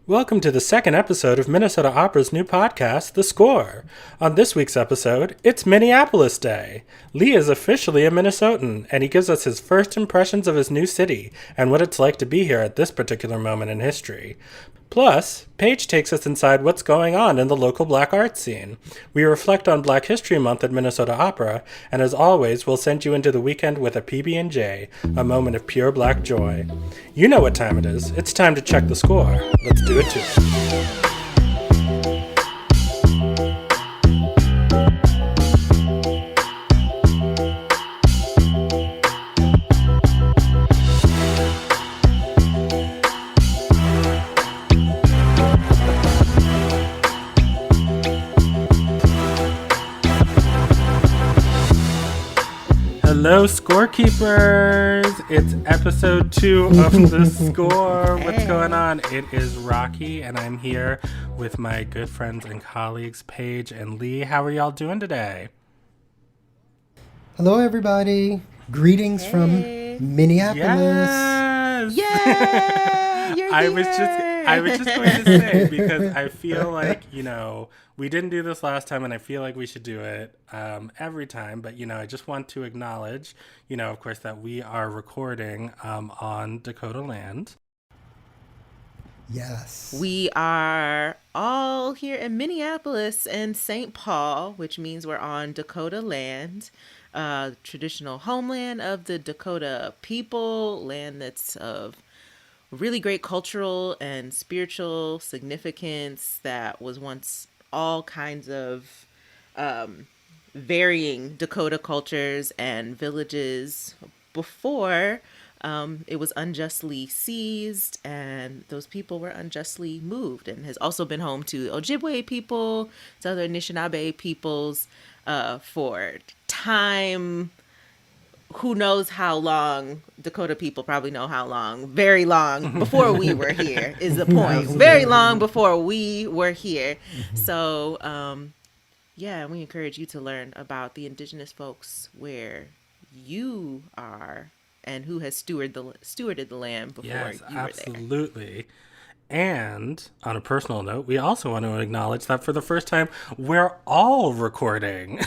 Welcome to the second episode of Minnesota Opera's new podcast, The Score. On this week's episode, it's Minneapolis Day. Lee is officially a Minnesotan, and he gives us his first impressions of his new city and what it's like to be here at this particular moment in history. Plus, Paige takes us inside what's going on in the local black art scene. We reflect on Black History Month at Minnesota Opera, and as always, we'll send you into the weekend with a PB&J, a moment of pure black joy. You know what time it is. It's time to check the score. Let's do it too. Hello, scorekeepers! It's episode 2 of The Score. What's going on? It is Rocky, and I'm here with my good friends and colleagues, Paige and Lee. How are y'all doing today? Hello, everybody. Greetings from Minneapolis. Yes! Yeah! You're I here! was just going to say, because I feel like, we didn't do this last time, and I feel like we should do it every time. But, I just want to acknowledge, of course, that we are recording on Dakota land. Yes. We are all here in Minneapolis and St. Paul, which means we're on Dakota land, traditional homeland of the Dakota people, land that's of really great cultural and spiritual significance that was once all kinds of varying Dakota cultures and villages before it was unjustly seized and those people were unjustly moved, and has also been home to Ojibwe people, to other Anishinaabe peoples for time. Who knows how long? Dakota people probably know how long. Very long before we were here is the point. Absolutely. Very long before we were here. So, we encourage you to learn about the indigenous folks where you are and who has stewarded the land before you were there. Absolutely. And on a personal note, we also want to acknowledge that for the first time, we're all recording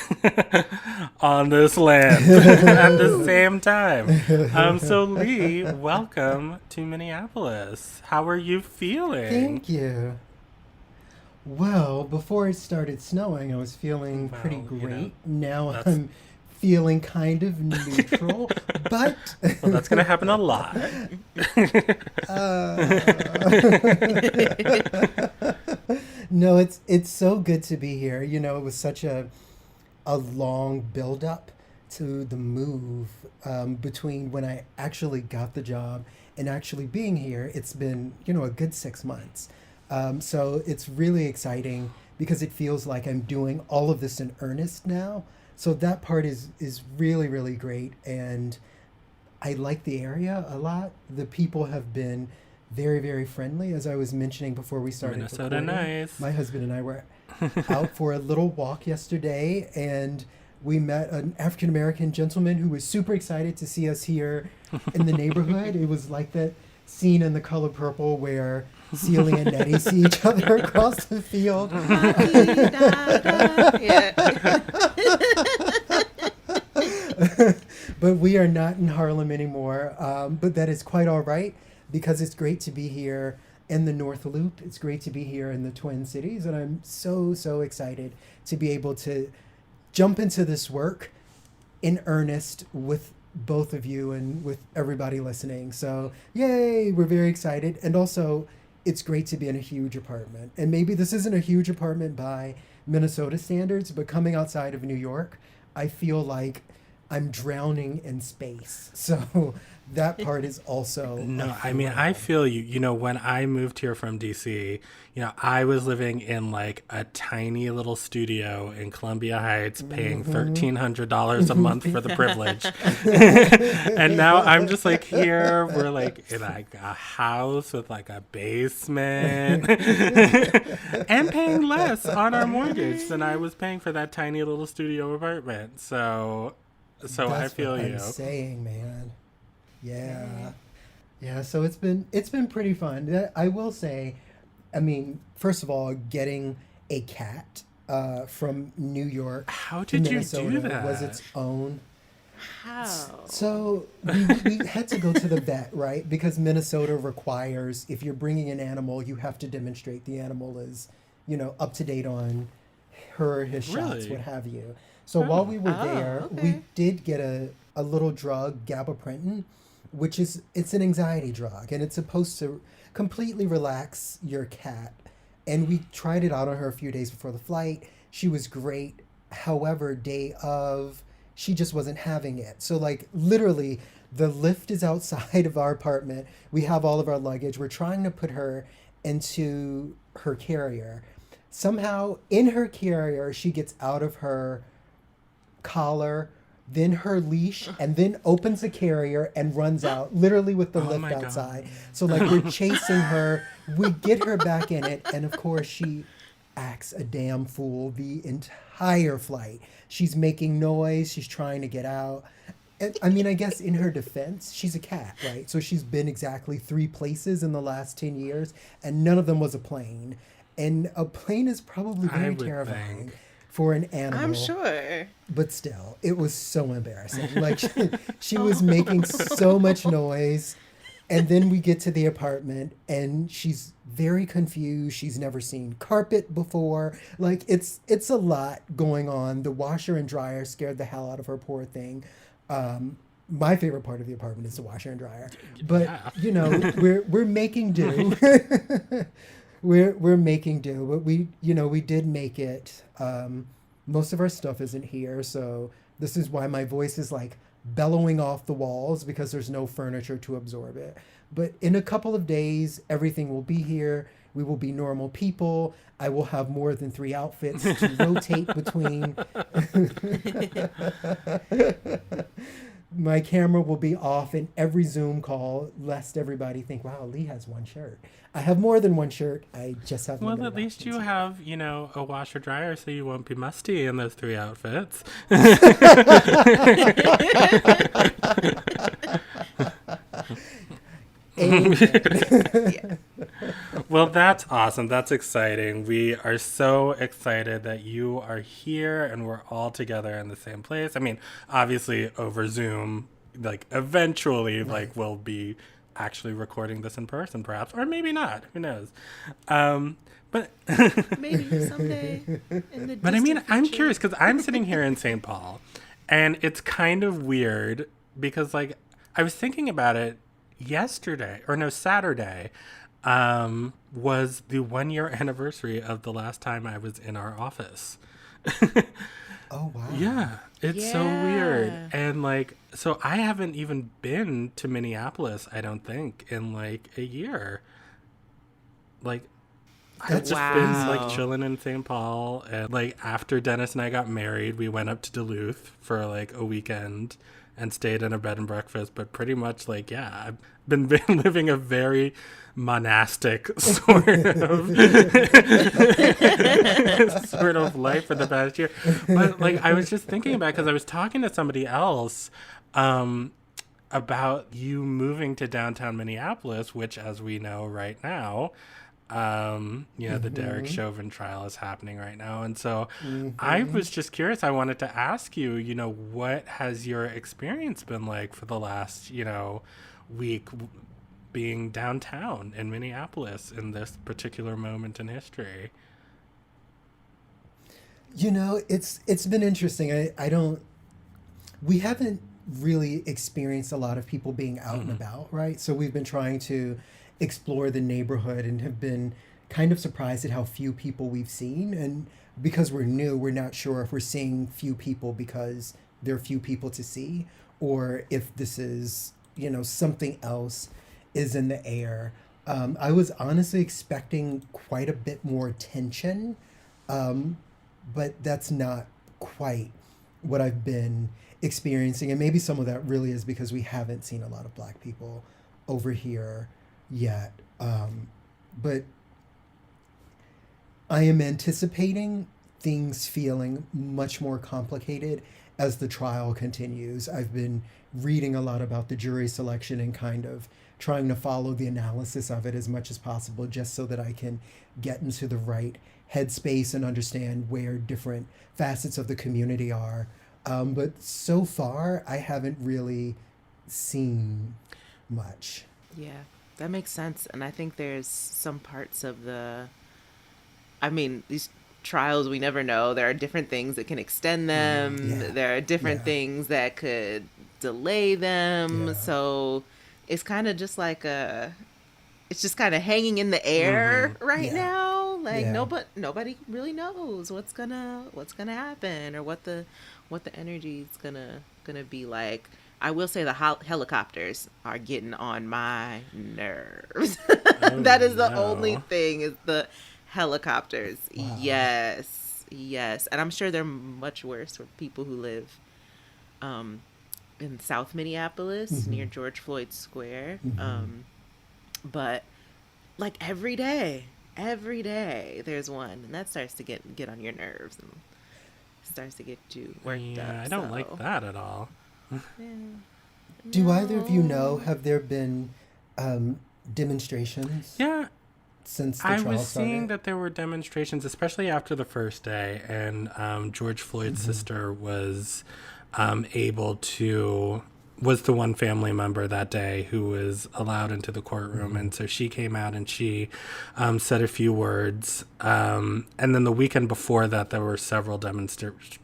on this land at the same time. So Lee, welcome to Minneapolis. How are you feeling? Thank you. Well, before it started snowing, I was feeling pretty great. Now I'm feeling kind of neutral, but... Well, that's going to happen a lot. No, it's so good to be here. It was such a long build-up to the move between when I actually got the job and actually being here. It's been, a good 6 months. So it's really exciting because it feels like I'm doing all of this in earnest now. So that part is really, really great. And I like the area a lot. The people have been very, very friendly. As I was mentioning before we started Minnesota recording, nice. My husband and I were out for a little walk yesterday, and we met an African-American gentleman who was super excited to see us here in the neighborhood. It was like that scene in The Color Purple where Celia and Nettie see each other across the field. But we are not in Harlem anymore. But that is quite all right, because it's great to be here in the North Loop. It's great to be here in the Twin Cities. And I'm so, so excited to be able to jump into this work in earnest with both of you and with everybody listening. So yay, we're very excited. And also, it's great to be in a huge apartment. And maybe this isn't a huge apartment by Minnesota standards, but coming outside of New York, I feel like I'm drowning in space. So that part is also... No, I mean, I feel you. When I moved here from DC, I was living in like a tiny little studio in Columbia Heights, paying $1,300 a month for the privilege. And now I'm just like here, we're like in like a house with like a basement and paying less on our mortgage than I was paying for that tiny little studio apartment. So That's I feel what you. I'm saying, man. Yeah. So it's been pretty fun. I will say I mean, first of all, getting a cat from New York How to did you do Minnesota was that? its own. How? So we had to go to the vet, right? Because Minnesota requires, if you're bringing an animal, you have to demonstrate the animal is, up to date on her, his shots, what Really? have you. So while Oh. we were Oh, there, we okay. did get a little drug, gabapentin, which it's an anxiety drug, and it's supposed to completely relax your cat. And we tried it out on her a few days before the flight. She was great. However, day of, she just wasn't having it. So like literally, the lift is outside of our apartment. We have all of our luggage. We're trying to put her into her carrier. Somehow, in her carrier, she gets out of her collar, then her leash, and then opens the carrier and runs out, literally with the Oh lift my god. outside. So, like, we're chasing her. We get her back in it, and of course, she acts a damn fool the entire flight. She's making noise, she's trying to get out. I mean, I guess in her defense, she's a cat, right? So she's been exactly 3 places in the last 10 years, and none of them was a plane. And a plane is probably I very would terrifying think. for an I'm animal, sure. but still, it was so embarrassing. Like, she was making so Oh. much noise. And then we get to the apartment, and she's very confused. She's never seen carpet before. Like, it's a lot going on. The washer and dryer scared the hell out of her, poor thing. My favorite part of the apartment is the washer and dryer, but Yeah. we're making do. We're making do, but we did make it. Most of our stuff isn't here, so this is why my voice is like bellowing off the walls because there's no furniture to absorb it. But in a couple of days, everything will be here. We will be normal people. I will have more than 3 outfits to rotate between. My camera will be off in every Zoom call, lest everybody think, wow, Lee has one shirt. I have more than one shirt. I just have Well, limited at least options you here. have, a washer dryer so you won't be musty in those three outfits. Amen. Well, that's awesome. That's exciting. We are so excited that you are here and we're all together in the same place. I mean, obviously over Zoom, like eventually, Right. like we'll be actually recording this in person, perhaps, or maybe not. Who knows? Um, but Maybe someday in the But I mean, distant I'm future. curious because I'm sitting here in St. Paul, and it's kind of weird because, like, I was thinking about it yesterday, or no, Saturday, was the 1 year anniversary of the last time I was in our office. Oh, wow. Yeah, it's so weird. Yeah. And, like, so I haven't even been to Minneapolis, I don't think, in like a year. Like, I've That's just been crazy. like Wow. chilling in St. Paul, and like after Dennis and I got married, we went up to Duluth for like a weekend and stayed in a bed and breakfast. But pretty much like, yeah, I've been living a very monastic sort of sort of life for the past year. But like I was just thinking about because I was talking to somebody else um about you moving to downtown Minneapolis, which as we know right now, the Derek Mm-hmm. Chauvin trial is happening right now. And so I Mm-hmm. was just curious. I wanted to ask you, what has your experience been like for the last, week being downtown in Minneapolis in this particular moment in history? It's been interesting. I don't we haven't really experienced a lot of people being out and Hmm. about, right? So we've been trying to explore the neighborhood and have been kind of surprised at how few people we've seen. And because we're new, we're not sure if we're seeing few people because there are few people to see, or if this is, something else is in the air. I was honestly expecting quite a bit more tension, um, but that's not quite what I've been experiencing. And maybe some of that really is because we haven't seen a lot of black people over here yet. But I am anticipating things feeling much more complicated as the trial continues. I've been reading a lot about the jury selection and kind of trying to follow the analysis of it as much as possible, just so that I can get into the right headspace and understand where different facets of the community are. But so far, I haven't really seen much. Yeah, that makes sense. And I think there's some parts of these trials, we never know. There are different things that can extend them. Yeah. There are different Yeah. things that could delay them. Yeah. So it's kind of just like it's just kind of hanging in the air right Yeah. now. Like Yeah. nobody really knows what's gonna happen, or what the energy is gonna be like. I will say the helicopters are getting on my nerves. Oh, That is the no. only thing, is the helicopters. Wow. Yes. And I'm sure they're much worse for people who live in South Minneapolis near George Floyd Square. But like every day there's one, and that starts to get on your nerves and starts to get you worked up. I don't like that at all. Yeah. Do either of you know, have there been demonstrations Yeah, since the I trial was started? seeing that there were demonstrations, especially after the first day, and George Floyd's sister was was the one family member that day who was allowed into the courtroom, and so she came out and she said a few words, and then the weekend before that there were several demonstrations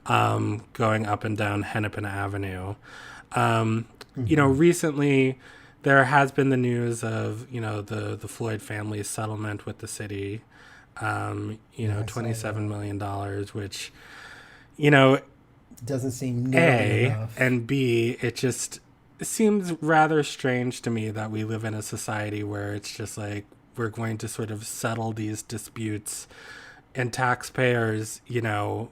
going up and down Hennepin Avenue. You know, recently there has been the news of, you know, the Floyd family's settlement with the city, you know, $27 million, which, you know, Doesn't seem nearly A, enough. and B, it just seems rather strange to me that we live in a society where it's just like we're going to sort of settle these disputes, and taxpayers, you know,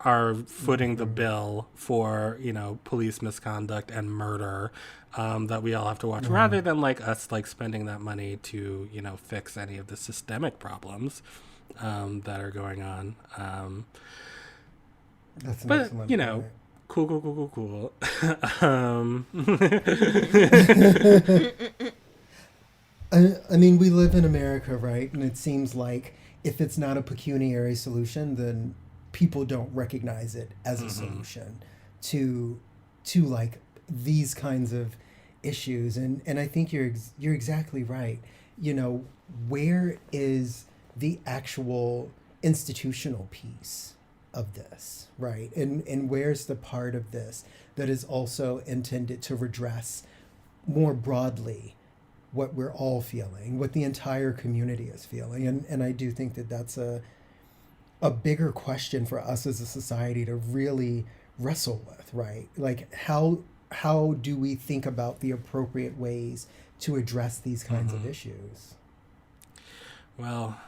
are footing the bill for, you know, police misconduct and murder that we all have to watch, rather than like us like spending that money to, you know, fix any of the systemic problems that are going on. That's an But, excellent you know, point. cool. I mean, we live in America, right? And it seems like if it's not a pecuniary solution, then people don't recognize it as a solution to like these kinds of issues. And I think you're exactly right. You know, where is the actual institutional piece of this, right? And where's the part of this that is also intended to redress more broadly what we're all feeling, what the entire community is feeling? And I do think that that's a bigger question for us as a society to really wrestle with, right? Like how do we think about the appropriate ways to address these kinds of issues? Well,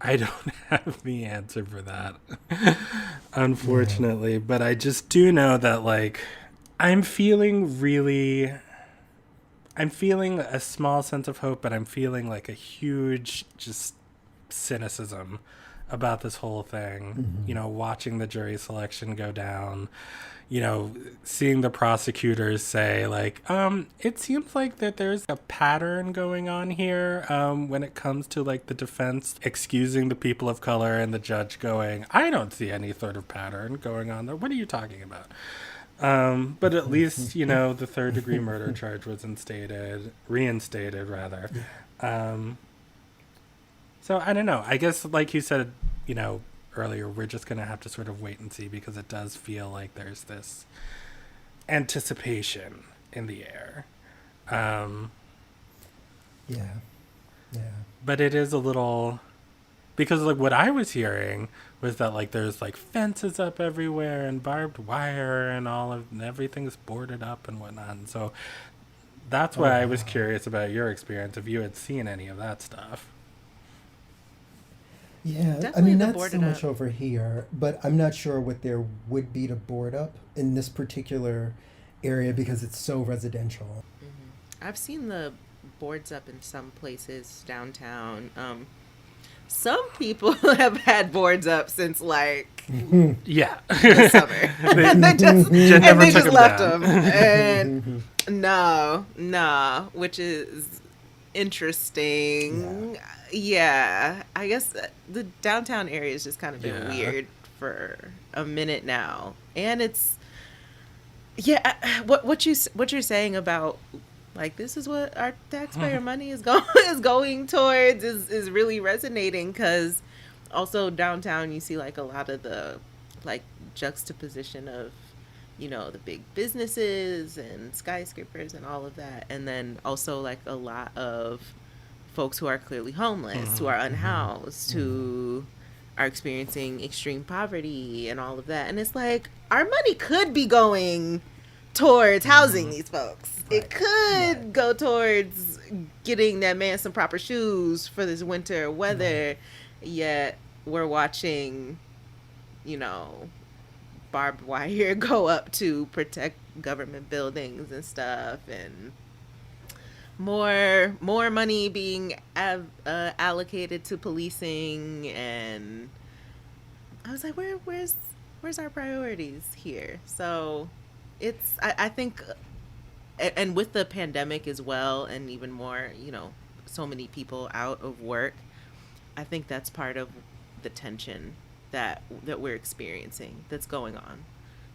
I don't have the answer for that, unfortunately. But I just do know that, like, I'm feeling a small sense of hope, but I'm feeling like a huge just cynicism about this whole thing. You know, watching the jury selection go down, you know, seeing the prosecutors say, like, it seems like that there's a pattern going on here when it comes to, like, the defense excusing the people of color, and the judge going, I don't see any sort of pattern going on there. What are you talking about? But at least, you know, the third-degree murder charge was reinstated, rather. So I don't know. I guess, like you said, you know, earlier, we're just going to have to sort of wait and see, because it does feel like there's this anticipation in the air. Yeah. But it is a little, because like what I was hearing was that like there's like fences up everywhere and barbed wire and everything's boarded up and whatnot. And so that's why I was curious about your experience, if you had seen any of that stuff. Yeah, Definitely I mean, the that's so boarded much up. over here, but I'm not sure what there would be to board up in this particular area because it's so residential. I've seen the boards up in some places downtown. some people have had boards up since like Yeah. the summer. Jen never they took just him left down. them. And no, which is interesting. Yeah, I guess the downtown area has just kind of been weird for a minute now, and it's what you're saying about like this is what our taxpayer money is going towards is really resonating, because also downtown you see like a lot of the like juxtaposition of the big businesses and skyscrapers and all of that, and then also like a lot of folks who are clearly homeless, who are unhoused, who are experiencing extreme poverty and all of that. And it's like, our money could be going towards housing these folks. Right. It could go towards getting that man some proper shoes for this winter weather. Yet we're watching, barbed wire go up to protect government buildings and stuff, and more money being allocated to policing. And I was like, where's our priorities here? So it's I think, and with the pandemic as well, and even more, so many people out of work, I think that's part of the tension that we're experiencing that's going on.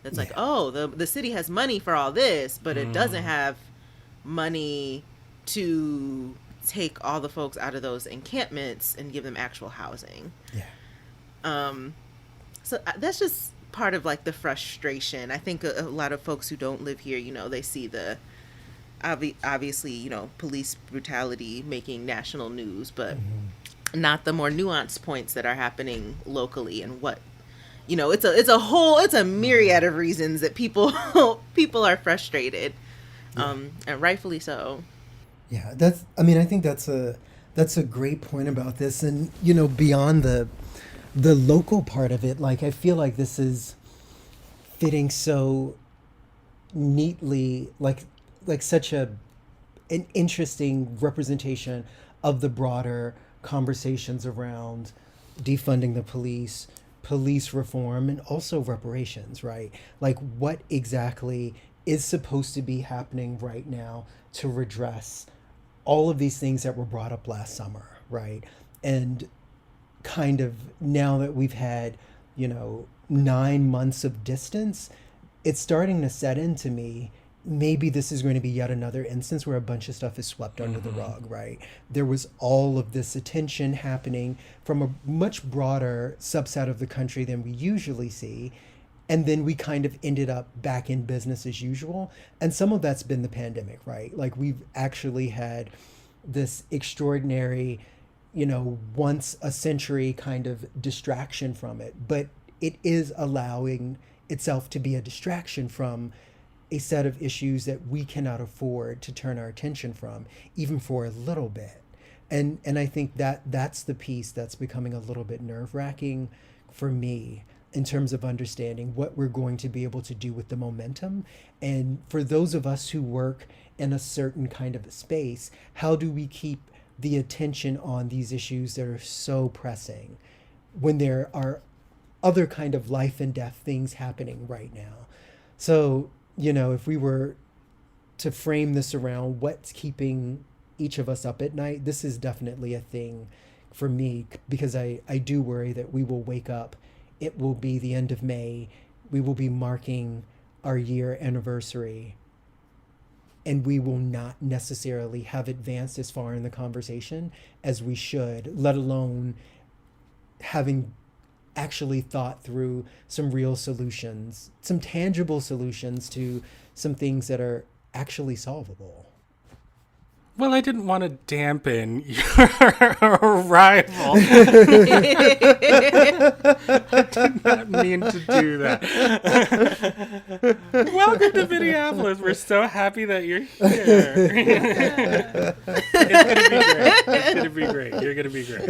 That's like, oh, the city has money for all this, but it doesn't have money to take all the folks out of those encampments and give them actual housing. So that's just part of like the frustration. I think a lot of folks who don't live here, they see the obviously police brutality making national news, but not the more nuanced points that are happening locally, and what it's a myriad of reasons that people are frustrated, and rightfully so. Yeah, I think that's a great point about this. And beyond the local part of it, like I feel like this is fitting so neatly, like such an interesting representation of the broader conversations around defunding the police reform, and also reparations, right? Like what exactly is supposed to be happening right now to redress all of these things that were brought up last summer, right? And kind of now that we've had, 9 months of distance, it's starting to set into me, maybe this is going to be yet another instance where a bunch of stuff is swept under the rug, right? There was all of this attention happening from a much broader subset of the country than we usually see. And then we kind of ended up back in business as usual. And some of that's been the pandemic, right? Like we've actually had this extraordinary, once a century kind of distraction from it. But it is allowing itself to be a distraction from a set of issues that we cannot afford to turn our attention from, even for a little bit. And I think that's the piece that's becoming a little bit nerve-wracking for me, in terms of understanding what we're going to be able to do with the momentum. And for those of us who work in a certain kind of a space, how do we keep the attention on these issues that are so pressing when there are other kind of life and death things happening right now? So, if we were to frame this around what's keeping each of us up at night, this is definitely a thing for me, because I do worry that we will wake up. It will be the end of May. We will be marking our year anniversary, and we will not necessarily have advanced as far in the conversation as we should, let alone having actually thought through some real solutions, some tangible solutions to some things that are actually solvable. Well, I didn't want to dampen your arrival. I did not mean to do that. Welcome to Minneapolis. We're so happy that you're here. It's going to be great. You're going to be great.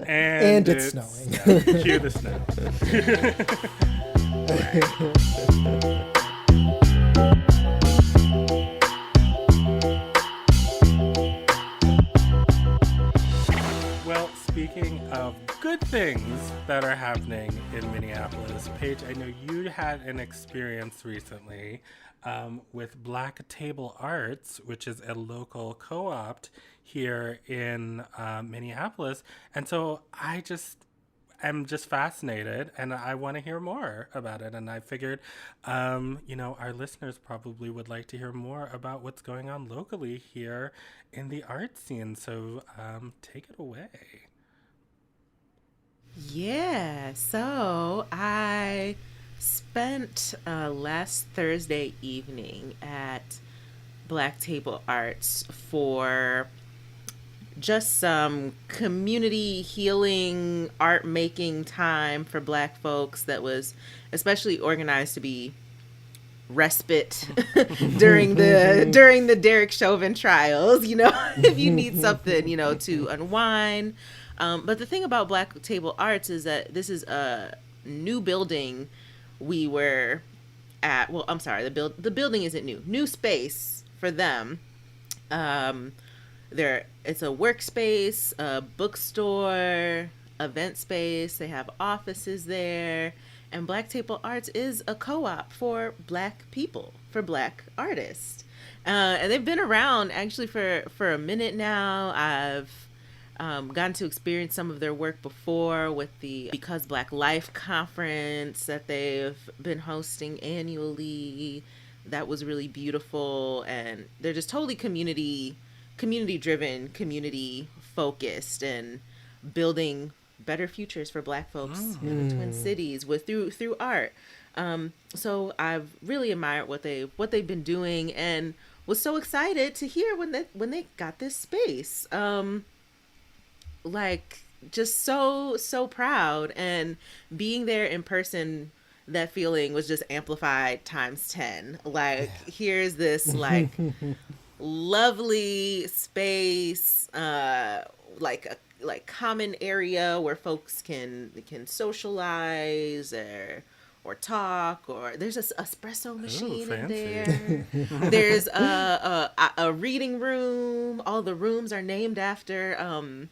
And it's snowing. Cue the snow. speaking of good things that are happening in Minneapolis, Paige, I know you had an experience recently with Black Table Arts, which is a local co-op here in Minneapolis. And so I'm just fascinated and I want to hear more about it. And I figured, our listeners probably would like to hear more about what's going on locally here in the art scene. So take it away. Yeah, so I spent last Thursday evening at Black Table Arts for just some community healing, art making time for Black folks that was especially organized to be respite during the Derek Chauvin trials, if you need something, to unwind. But the thing about Black Table Arts is that this is a new building we were at. Well, I'm sorry, the building isn't new. New space for them. It's a workspace, a bookstore, event space. They have offices there. And Black Table Arts is a co-op for Black people, for Black artists. And they've been around actually for a minute now. I've gotten to experience some of their work before with the Because Black Life conference that they've been hosting annually. That was really beautiful. And they're just totally community driven, community focused, and building better futures for Black folks in the Twin Cities through art. So I've really admired what they've been doing, and was so excited to hear when they got this space. Just so proud, and being there in person, that feeling was just amplified times 10. Here's this lovely space, like common area where folks can socialize or talk, or there's an espresso machine in there. There's a reading room. All the rooms are named after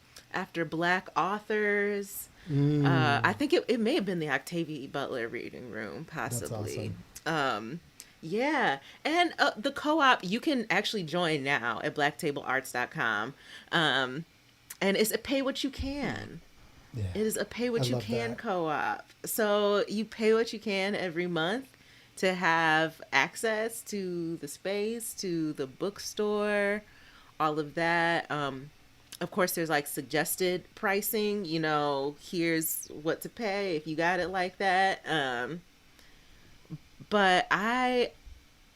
Black authors. I think it may have been the Octavia Butler reading room, possibly. That's awesome. Yeah. And the co-op, you can actually join now at blacktablearts.com. And it's a pay what you can. Yeah. It is a pay what you can co-op. So you pay what you can every month to have access to the space, to the bookstore, all of that. Of course, there's suggested pricing, here's what to pay if you got it like that. But I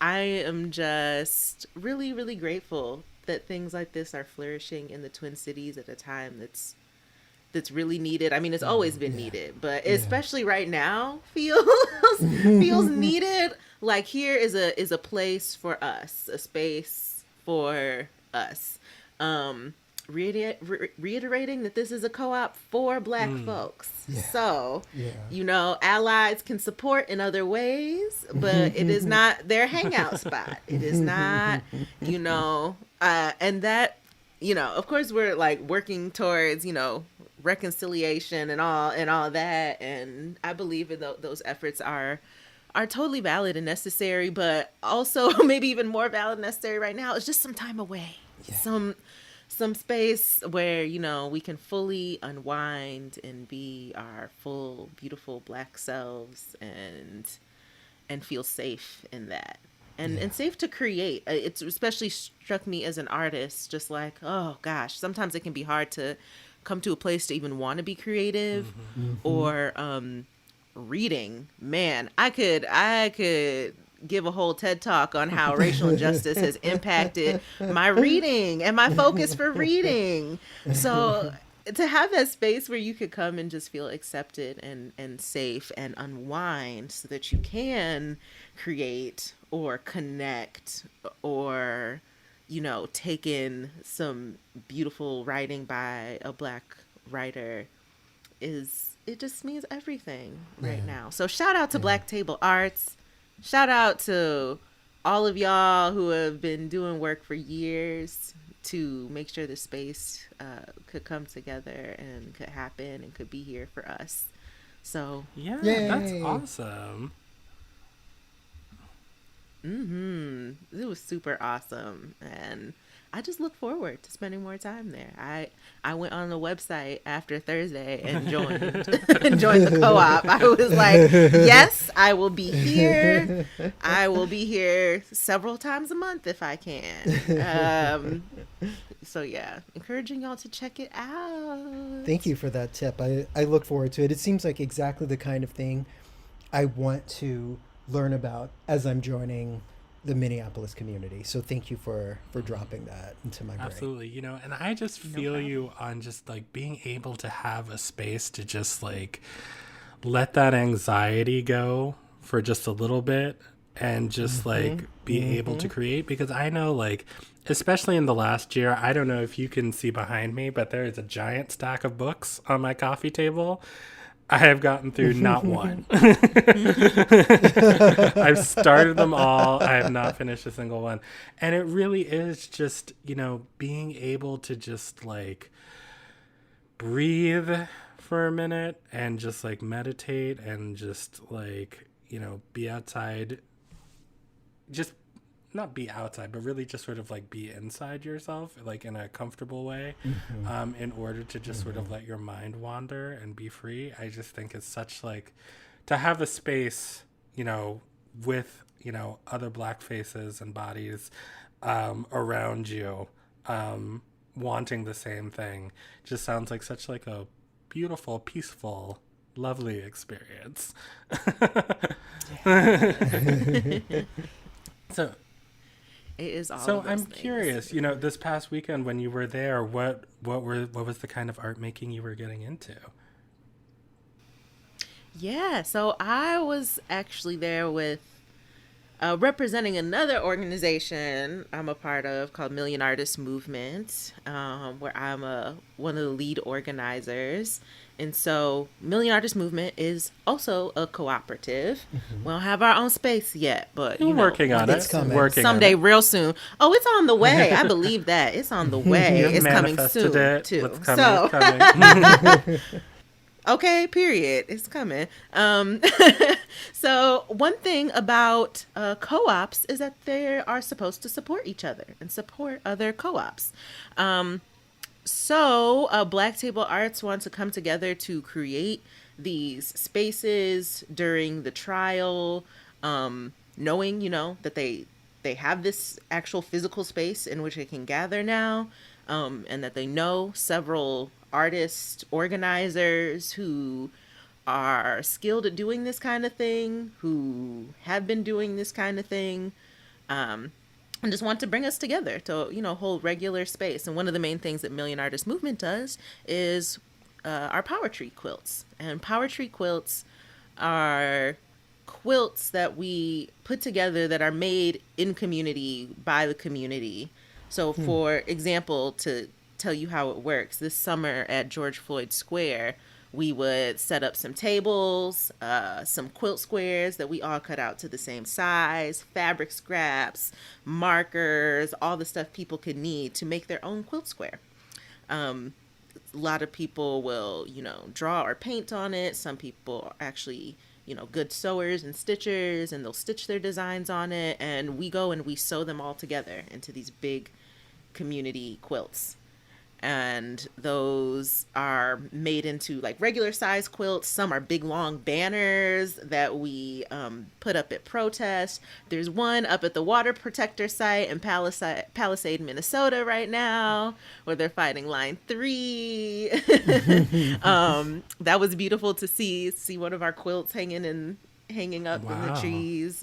am just really, really grateful that things like this are flourishing in the Twin Cities at a time that's really needed. I mean, it's always been needed, but especially right now feels needed. Here is a place for us, a space for us. Reiterating that this is a co-op for Black folks. Yeah. So, allies can support in other ways, but it is not their hangout spot. It is not, and that, of course we're working towards, reconciliation and all that. And I believe in those efforts are totally valid and necessary, but also maybe even more valid and necessary right now is just some time away. Yeah. Some space where, we can fully unwind and be our full, beautiful Black selves and feel safe in that. And safe to create. It's especially struck me as an artist, just oh gosh, sometimes it can be hard to come to a place to even want to be creative or reading. Man, I could give a whole TED talk on how racial injustice has impacted my reading and my focus for reading. So to have that space where you could come and just feel accepted and safe and unwind so that you can create or connect or, take in some beautiful writing by a Black writer it just means everything right now. So shout out to Black Table Arts. Shout out to all of y'all who have been doing work for years to make sure the space could come together and could happen and could be here for us. So Yeah, Yay. that's awesome. it was super awesome, and I just look forward to spending more time there. I went on the website after Thursday and joined joined the co-op. I was like, yes, I will be here. I will be here several times a month if I can. So yeah, encouraging y'all to check it out. Thank you for that tip. I look forward to it. It seems like exactly the kind of thing I want to learn about as I'm joining the Minneapolis community. So thank you for dropping that into my brain. Absolutely. You know, and I just feel you on just like being able to have a space to just like let that anxiety go for just a little bit and just like be able to create, because I know, like, especially in the last year, I don't know if you can see behind me, but there is a giant stack of books on my coffee table. I have gotten through not one. I've started them all. I have not finished a single one. And it really is just, you know, being able to just like breathe for a minute and just like meditate and just like, you know, be outside. Just not be outside, but really just sort of like be inside yourself, like in a comfortable way, in order to just sort of let your mind wander and be free. I just think it's such like to have a space, you know, with, you know, other Black faces and bodies around you, wanting the same thing, just sounds like such like a beautiful, peaceful, lovely experience. So It is all. So of those I'm things. curious, you know, this past weekend when you were there, what was the kind of art making you were getting into? Yeah, so I was actually there with representing another organization I'm a part of called Million Artist Movement, where I'm one of the lead organizers. And so Million Artist Movement is also a cooperative. We don't have our own space yet, but You're working on It's it. coming. Working someday, on real soon. Oh, it's on the way. I believe that. It's on the way. it. You've It's coming manifested soon, it. too. What's coming So, is coming. okay, period. It's coming. So one thing about co-ops is that they are supposed to support each other and support other co-ops. So Black Table Arts wants to come together to create these spaces during the trial, knowing, you know, that they have this actual physical space in which they can gather now, and that they know several artist organizers who are skilled at doing this kind of thing, who have been doing this kind of thing, and just want to bring us together to, you know, hold regular space. And one of the main things that Million Artist Movement does is our poetry quilts. And poetry quilts are quilts that we put together that are made in community by the community. So for example, to tell you how it works, this summer at George Floyd Square, we would set up some tables, some quilt squares that we all cut out to the same size, fabric scraps, markers, all the stuff people could need to make their own quilt square. A lot of people will, you know, draw or paint on it. Some people are actually, you know, good sewers and stitchers, and they'll stitch their designs on it. And we go and we sew them all together into these big community quilts. And those are made into like regular size quilts. Some are big long banners that we put up at protests. There's one up at the water protector site in Palisade, Minnesota right now, where they're fighting Line 3. That was beautiful to see one of our quilts hanging up in the trees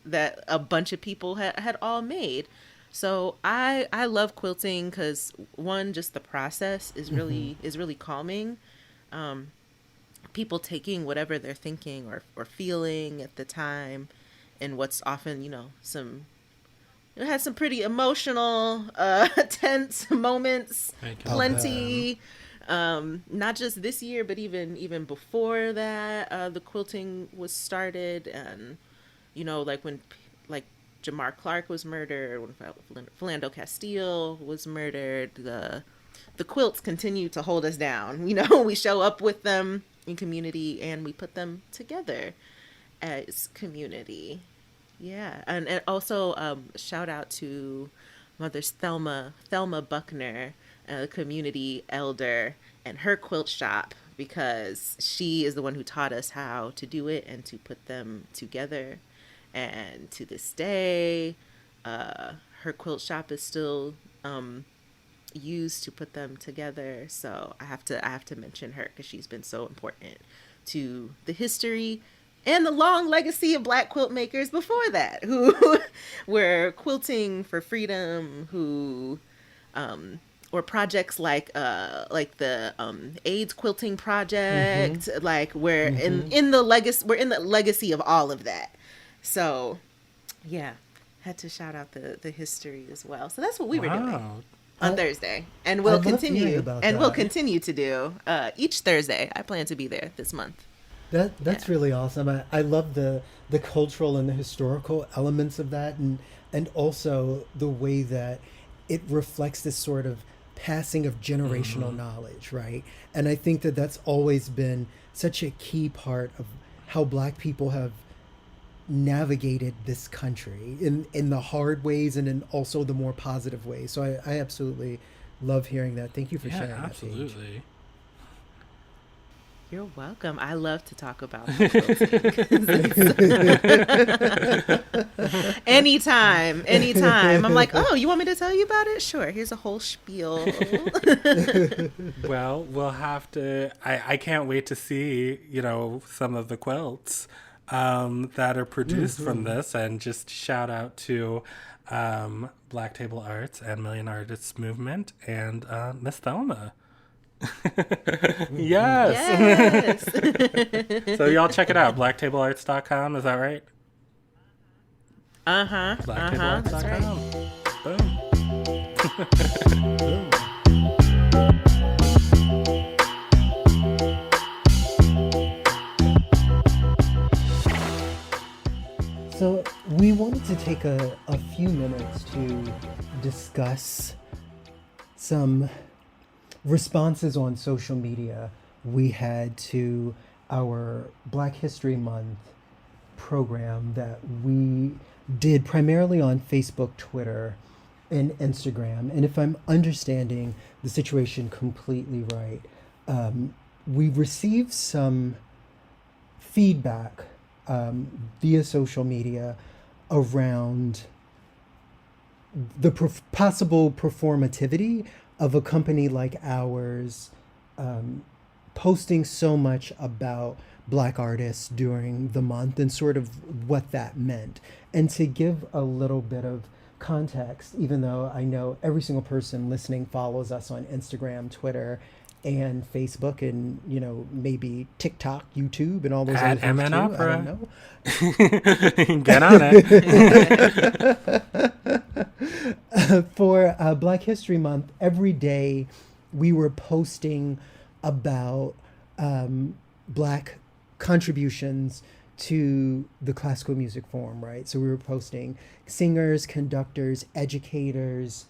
that a bunch of people had all made. So I love quilting because, one, just the process is really calming. People taking whatever they're thinking or feeling at the time, and what's often, you know, it has some pretty emotional, tense moments, plenty. Not just this year, but even before that, the quilting was started, and, you know, like when Jamar Clark was murdered, when Philando Castile was murdered, the quilts continue to hold us down. You know, we show up with them in community and we put them together as community. Yeah, and also shout out to Mother's Thelma Buckner, a community elder, and her quilt shop, because she is the one who taught us how to do it and to put them together. And to this day, her quilt shop is still used to put them together. So I have to mention her because she's been so important to the history and the long legacy of Black quilt makers before that, who were quilting for freedom, who or projects like the AIDS quilting project, like we're in the legacy of all of that. So yeah, had to shout out the history as well. So that's what we were doing on Thursday, and we'll continue to do each Thursday. I plan to be there this month. That's really awesome. I love the cultural and the historical elements of that, and also the way that it reflects this sort of passing of generational knowledge, right? And I think that that's always been such a key part of how Black people have navigated this country in the hard ways and in also the more positive ways. So I absolutely love hearing that. Thank you for sharing that, Paige. Absolutely. You're welcome. I love to talk about quilting. Anytime. I'm like, oh, you want me to tell you about it? Sure. Here's a whole spiel. Well, we'll have to. I can't wait to see, some of the quilts that are produced from this, and just shout out to Black Table Arts and Million Artists Movement and Miss Thelma. Yes. So y'all check it out, blacktablearts.com, is that right? Blacktablearts.com. Boom. So we wanted to take a few minutes to discuss some responses on social media we had to our Black History Month program that we did primarily on Facebook, Twitter, and Instagram. And if I'm understanding the situation completely right, we received some feedback via social media around the possible performativity of a company like ours posting so much about Black artists during the month and sort of what that meant. And to give a little bit of context, even though I know every single person listening follows us on Instagram, Twitter, and Facebook, and maybe TikTok, YouTube, and all those other things too. Opera. I don't know. Get on it. For Black History Month, every day we were posting about Black contributions to the classical music form, right? So we were posting singers, conductors, educators,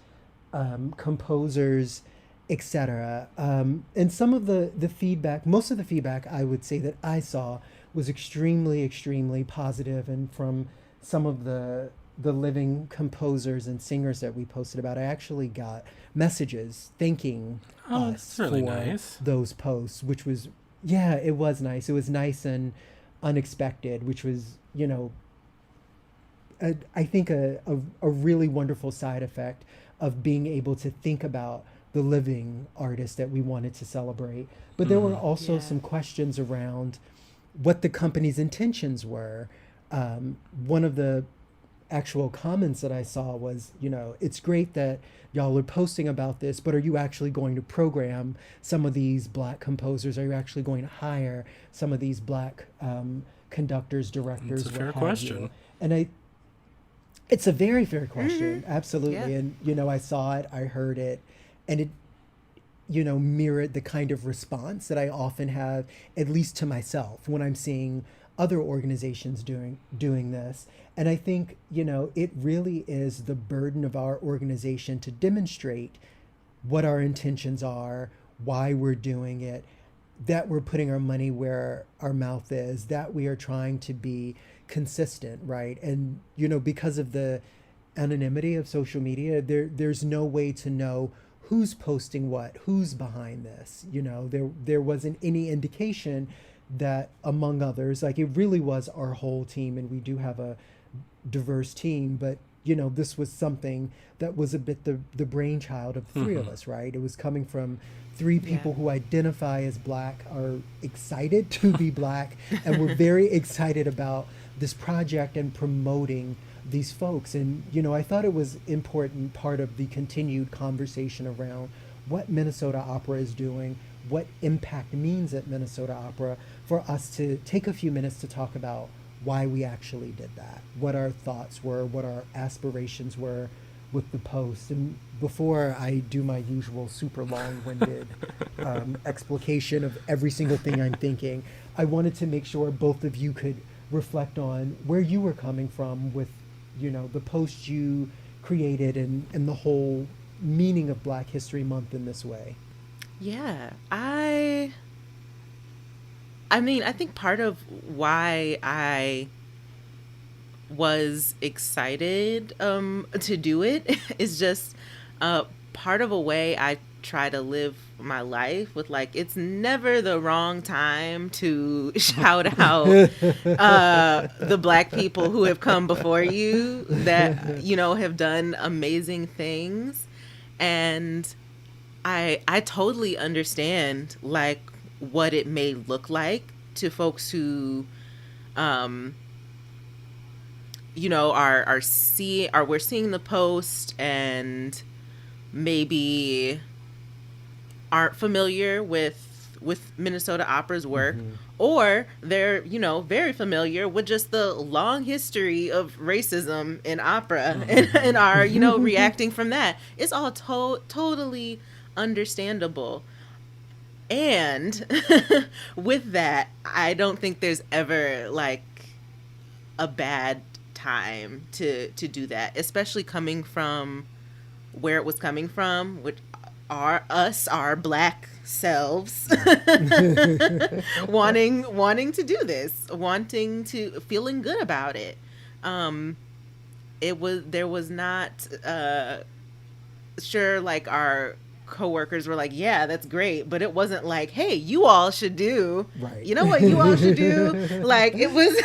composers, etc. And some of the feedback, most of the feedback I would say that I saw was extremely, extremely positive. And from some of the living composers and singers that we posted about, I actually got messages thanking us really for nice. Those posts, which was, it was nice. It was nice and unexpected, which was, I think a really wonderful side effect of being able to think about the living artists that we wanted to celebrate. But there were also some questions around what the company's intentions were. One of the actual comments that I saw was, it's great that y'all are posting about this, but are you actually going to program some of these Black composers? Are you actually going to hire some of these Black conductors, directors? It's a fair question. And it's a very fair question, absolutely. Yeah. And, I saw it, I heard it, and it, mirrored the kind of response that I often have, at least to myself, when I'm seeing other organizations doing this. And I think, it really is the burden of our organization to demonstrate what our intentions are, why we're doing it, that we're putting our money where our mouth is, that we are trying to be consistent, right? And, because of the anonymity of social media, there's no way to know who's posting what, who's behind this. There wasn't any indication that, among others, like, it really was our whole team, and we do have a diverse team, but this was something that was a bit the brainchild of the three of us, right? It was coming from three people who identify as Black, are excited to be Black, and we're very excited about this project and promoting these folks. And, I thought it was important part of the continued conversation around what Minnesota Opera is doing, what impact means at Minnesota Opera, for us to take a few minutes to talk about why we actually did that, what our thoughts were, what our aspirations were with the post. And before I do my usual super long-winded explication of every single thing I'm thinking, I wanted to make sure both of you could reflect on where you were coming from with, the post you created and the whole meaning of Black History Month in this way. Yeah, I mean, I think part of why I was excited to do it is just part of a way I try to live my life with, like, it's never the wrong time to shout out the Black people who have come before you that, have done amazing things. And I totally understand, like, what it may look like to folks who we're seeing the post and maybe aren't familiar with Minnesota Opera's work, or they're very familiar with just the long history of racism in opera and are reacting from that. It's all totally understandable. And with that, I don't think there's ever, like, a bad time to do that, especially coming from where it was coming from, which are our Black selves wanting to do this, feeling good about it. There was not sure, like, our coworkers were like, yeah, that's great, but it wasn't like, hey, you all should do, right, you know what you all should do. Like, it was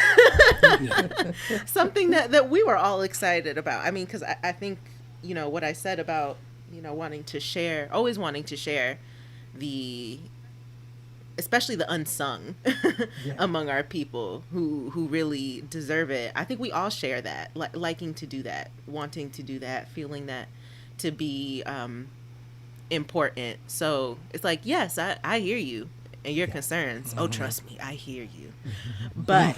something that we were all excited about. I mean, because I think what I said about always wanting to share especially the unsung among our people who really deserve it. I think we all share that, liking to do that, wanting to do that, feeling that to be important. So it's like, yes, I hear you and your concerns. Oh, trust me, I hear you. But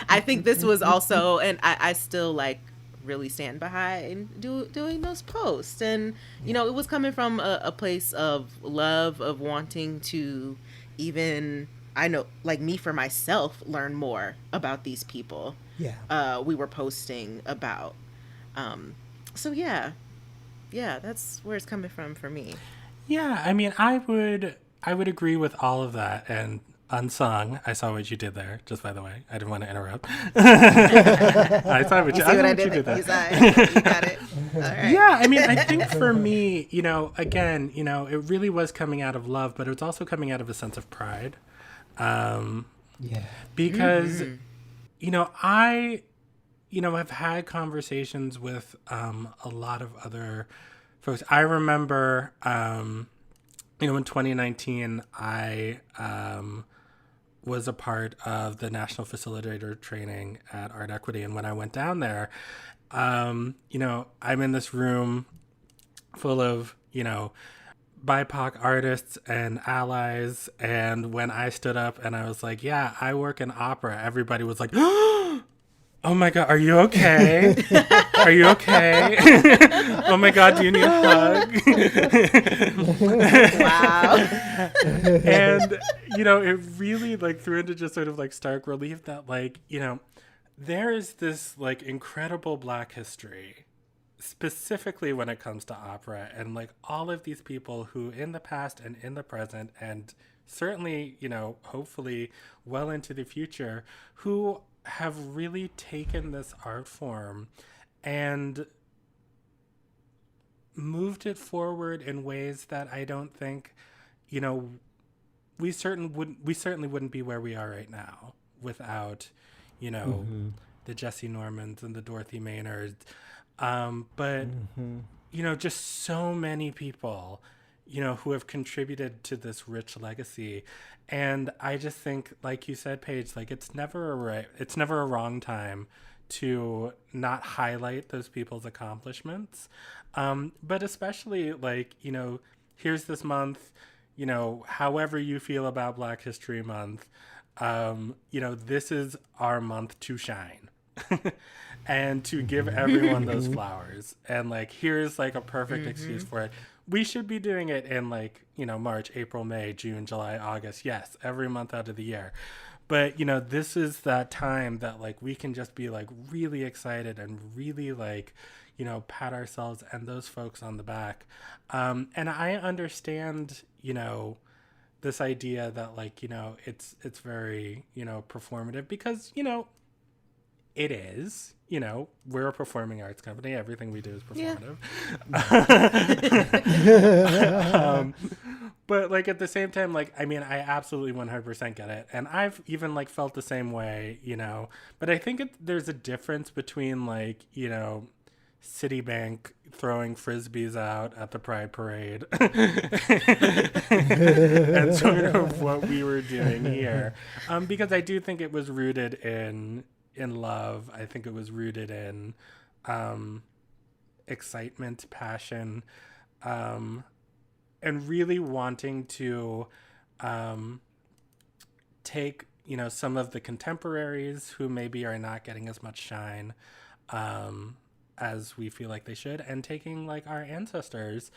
I think this was also, and I still, like, really stand behind doing those posts. And it was coming from a place of love, of wanting to even, I know, like, me for myself, learn more about these people we were posting about. So yeah, that's where it's coming from for me. Yeah, I mean, I would agree with all of that. And unsung, I saw what you did there, just by the way. I didn't want to interrupt. I saw what you did there. You got it. All right. Yeah, I mean, I think for me, again, it really was coming out of love, but it was also coming out of a sense of pride. Because, I have had conversations with a lot of other folks. I remember, in 2019, I was a part of the National Facilitator training at Art Equity. And when I went down there, I'm in this room full of, BIPOC artists and allies. And when I stood up and I was like, yeah, I work in opera, everybody was like, Oh my God, are you okay? Are you okay? Oh my God, do you need a hug? Wow. And, it really like threw into just sort of like stark relief that like, there is this like incredible Black history, specifically when it comes to opera, and like all of these people who in the past and in the present and certainly, hopefully well into the future, who have really taken this art form and moved it forward in ways that I don't think, we certainly wouldn't be where we are right now without, the Jesse Normans and the Dorothy Maynards. But just so many people, who have contributed to this rich legacy. And I just think, like you said, Paige, like it's never a wrong time to not highlight those people's accomplishments. But especially like, here's this month, however you feel about Black History Month, this is our month to shine. And to give everyone those flowers. And like, here's like a perfect excuse for it. We should be doing it in like, March, April, May, June, July, August. Yes, every month out of the year. But, this is that time that like we can just be like really excited and really like, pat ourselves and those folks on the back. And I understand, this idea that like, it's very, performative because, it is, we're a performing arts company. Everything we do is performative. Yeah. But like at the same time, like, I mean, I absolutely 100% get it. And I've even like felt the same way, but I think there's a difference between like, Citibank throwing frisbees out at the Pride Parade and sort of what we were doing here. Because I do think it was rooted in love. I think it was rooted in excitement, passion, and really wanting to take, some of the contemporaries who maybe are not getting as much shine as we feel like they should, and taking like our ancestors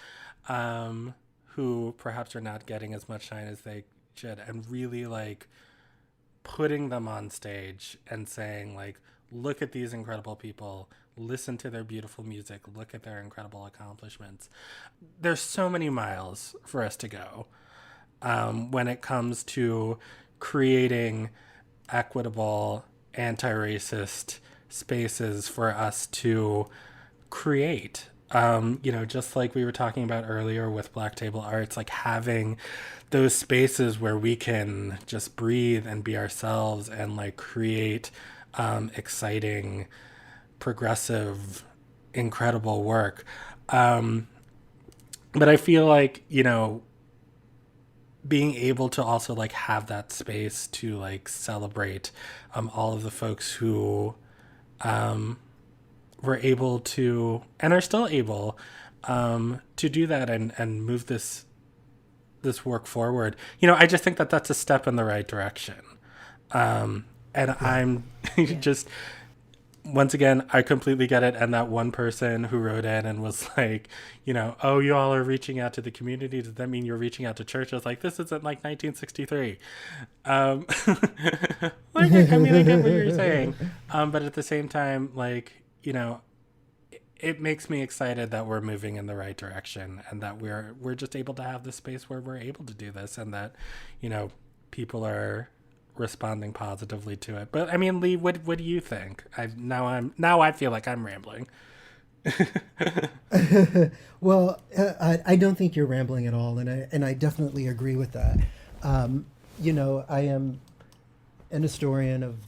who perhaps are not getting as much shine as they should, and really like putting them on stage and saying like, look at these incredible people, listen to their beautiful music, look at their incredible accomplishments. There's so many miles for us to go when it comes to creating equitable, anti-racist spaces for us to create. Just like we were talking about earlier with Black Table Arts, like having those spaces where we can just breathe and be ourselves and like create exciting, progressive, incredible work. But I feel like, being able to also like have that space to like celebrate all of the folks who were able to and are still able to do that and move this work forward. I just think that that's a step in the right direction. And I'm just, once again, I completely get it. And that one person who wrote in and was like, oh, you all are reaching out to the community. Does that mean you're reaching out to churches? Like, this isn't like 1963. Like, I mean, I get what you're saying. But at the same time, like, it makes me excited that we're moving in the right direction and that we're just able to have this space where we're able to do this, and that, people are responding positively to it. But I mean, Lee, what do you think? Now I feel like I'm rambling. Well, I don't think you're rambling at all, and I definitely agree with that. I am an historian of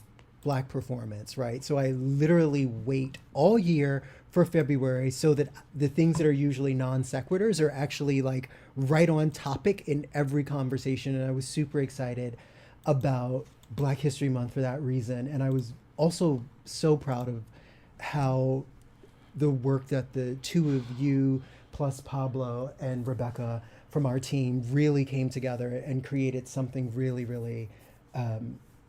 Black performance, right? So I literally wait all year for February so that the things that are usually non sequiturs are actually like right on topic in every conversation. And I was super excited about Black History Month for that reason. And I was also so proud of how the work that the two of you plus Pablo and Rebecca from our team really came together and created something really, really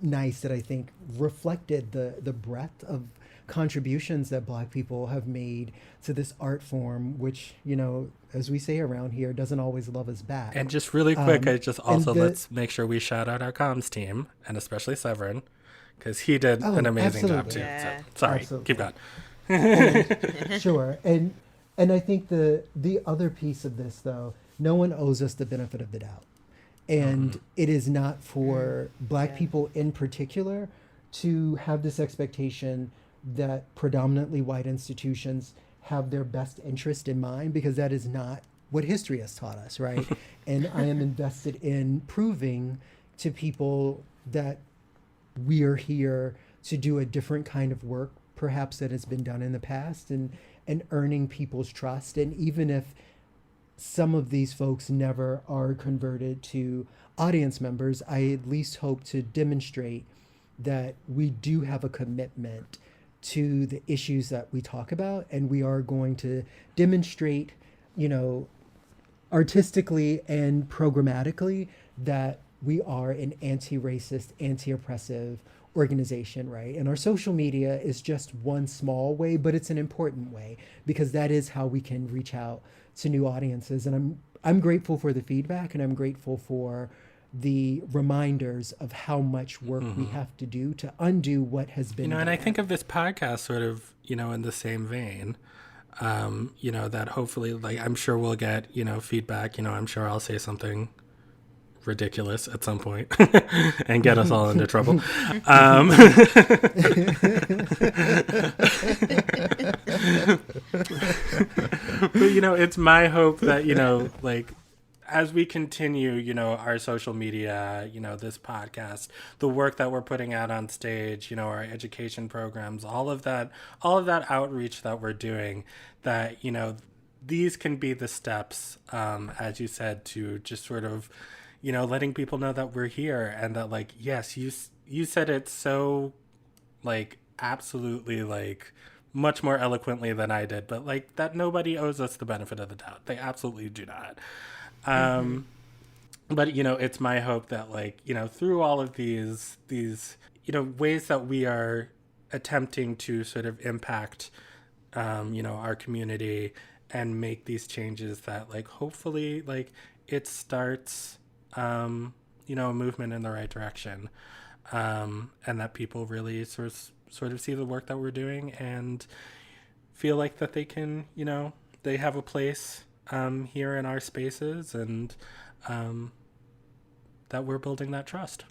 nice that I think reflected the breadth of contributions that Black people have made to this art form, which, you know, as we say around here, doesn't always love us back. And just really quick, I just also let's make sure we shout out our comms team, and especially Severin, because he did an amazing job too. Yeah. So, sorry, Absolutely. keep going. Sure. And I think the other piece of this, though, no one owes us the benefit of the doubt. And it is not for Black people in particular to have this expectation that predominantly white institutions have their best interest in mind, because that is not what history has taught us, right? And I am invested in proving to people that we are here to do a different kind of work, perhaps that has been done in the past, and earning people's trust. And even if some of these folks never are converted to audience members, I at least hope to demonstrate that we do have a commitment to the issues that we talk about, and we are going to demonstrate, you know, artistically and programmatically that we are an anti-racist, anti-oppressive organization, right? And our social media is just one small way, but it's an important way, because that is how we can reach out to new audiences. And I'm grateful for the feedback, and I'm grateful for the reminders of how much work we have to do to undo what has been done. And I think of this podcast sort of, in the same vein, that hopefully, like, I'm sure we'll get, feedback. I'm sure I'll say something ridiculous at some point and get us all into trouble. But, it's my hope that, like, as we continue, our social media, this podcast, the work that we're putting out on stage, our education programs, all of that outreach that we're doing, that, these can be the steps, as you said, to just sort of, letting people know that we're here, and that, like, yes, you said it so, like, absolutely, like, much more eloquently than I did, but, like, that nobody owes us the benefit of the doubt. They absolutely do not. But, it's my hope that, like, through all of these, ways that we are attempting to sort of impact, our community and make these changes, that, like, hopefully, like, it starts, a movement in the right direction. And that people really sort of see the work that we're doing and feel like that they can, they have a place here in our spaces, and that we're building that trust.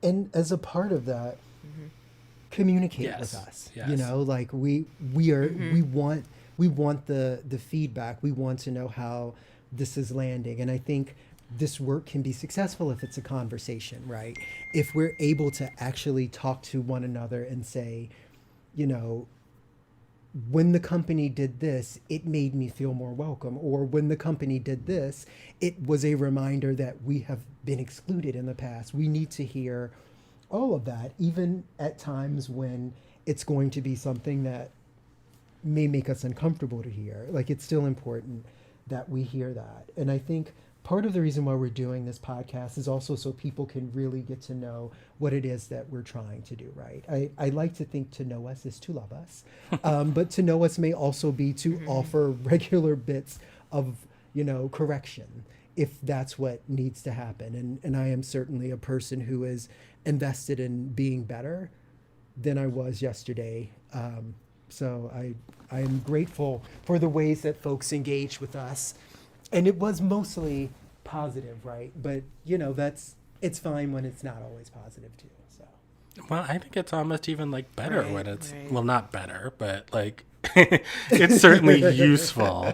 And as a part of that, communicate with us. Yes. Like we want the feedback. We want to know how this is landing. And I think this work can be successful if it's a conversation, right? If we're able to actually talk to one another and say, when the company did this, it made me feel more welcome. Or when the company did this, it was a reminder that we have been excluded in the past. We need to hear all of that, even at times when it's going to be something that may make us uncomfortable to hear. Like, it's still important that we hear that. And I think part of the reason why we're doing this podcast is also so people can really get to know what it is that we're trying to do, right? I like to think to know us is to love us. But to know us may also be to offer regular bits of, correction, if that's what needs to happen. And I am certainly a person who is invested in being better than I was yesterday. So I am grateful for the ways that folks engage with us. And it was mostly positive, right? But, it's fine when it's not always positive too. So. Well, I think it's almost even, like, better when it's, right. well, not better, but, like, it's certainly useful.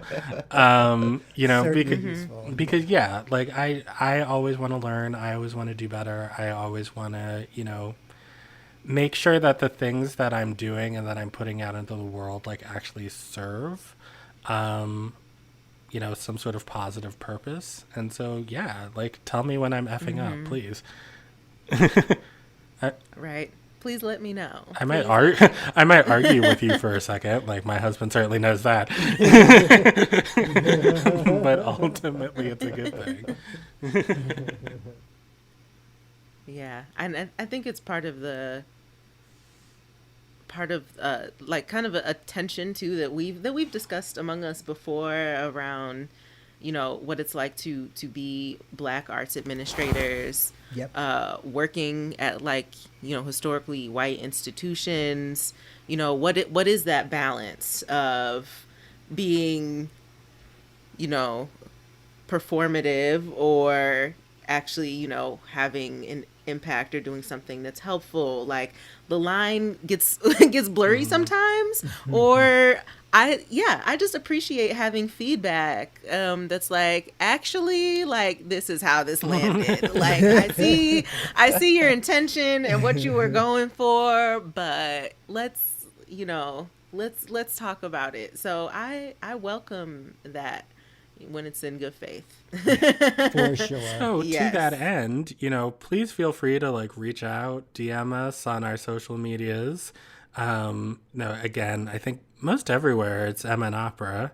Useful. Because, yeah, like, I always want to learn. I always want to do better. I always want to, make sure that the things that I'm doing and that I'm putting out into the world, like, actually serve, some sort of positive purpose. And so, yeah, like, tell me when I'm effing up, please. Right. Please let me know. I might argue with you for a second. Like, my husband certainly knows that. But ultimately, it's a good thing. Yeah, and I think it's part of like kind of a tension too that we've discussed among us before around, you know, what it's like to be Black arts administrators, Yep. working at, like, you know, historically white institutions. You know, what is that balance of being, you know, performative or actually, you know, having an impact or doing something that's helpful. Like, the line gets gets blurry sometimes. Or I just appreciate having feedback that's like, actually, like, this is how this landed. Like, I see your intention and what you were going for, but let's, you know, let's talk about it. So I welcome that when it's in good faith. For sure. So Yes. to that end, you know, please feel free to like reach out, DM us on our social medias. No, again, I think most everywhere it's MN Opera.